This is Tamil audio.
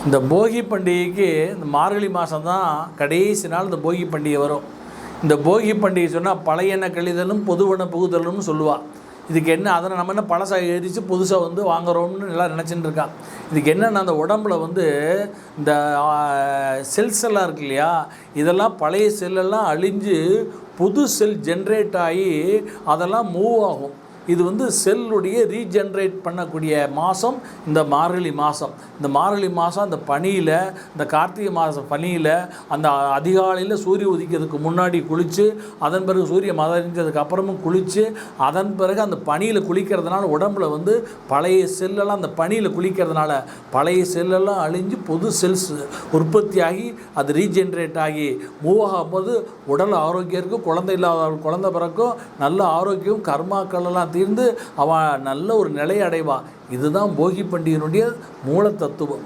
இந்த போகி பண்டிகைக்கு இந்த மார்கழி மாதம் தான் கடைசி நாள் இந்த போகி பண்டிகை வரும். இந்த போகி பண்டிகை சொன்னால் பழையன கழிதலும் பொதுவன புகுதலும்னு சொல்லுவாள். இதுக்கு என்ன, அதனை நம்ம என்ன பழசாக எரித்து புதுசாக வாங்குகிறோம்னு எல்லாம் நினச்சிட்டு இருக்கான். இதுக்கு என்னென்னா, அந்த உடம்புல இந்த செல்ஸ் எல்லாம் இருக்கு இல்லையா, இதெல்லாம் பழைய செல்லெல்லாம் அழிஞ்சு புது செல் ஜென்ரேட் ஆகி அதெல்லாம் மூவ் ஆகும். இது செல்லுடைய ரீஜென்ரேட் பண்ணக்கூடிய மாதம் இந்த மார்கழி மாதம். இந்த மார்கழி மாதம் அந்த பனியில், இந்த கார்த்திகை மாதம் பனியில் அந்த அதிகாலையில் சூரிய உதிக்கிறதுக்கு முன்னாடி குளித்து, அதன் பிறகு சூரிய மறைஞ்சதுக்கு அப்புறமும் குளித்து, அதன் பிறகு அந்த பனியில் குளிக்கிறதுனால உடம்புல பழைய செல்லெல்லாம் அந்த பனியில் குளிக்கிறதுனால பழைய செல்லெல்லாம் அழிஞ்சு புது செல்ஸ் உற்பத்தியாகி அது ரீஜென்ரேட் ஆகி மூவ் ஆகும்போது உடல் ஆரோக்கியம் இருக்கும். குழந்தை இல்லாதவர்கள் குழந்தை பிறக்கும், நல்ல ஆரோக்கியம், கர்மாக்கள் எல்லாம் தீர்ந்து அவன் நல்ல ஒரு நிலையை அடைவான். இதுதான் போகி பண்டிகையினுடைய மூல தத்துவம்.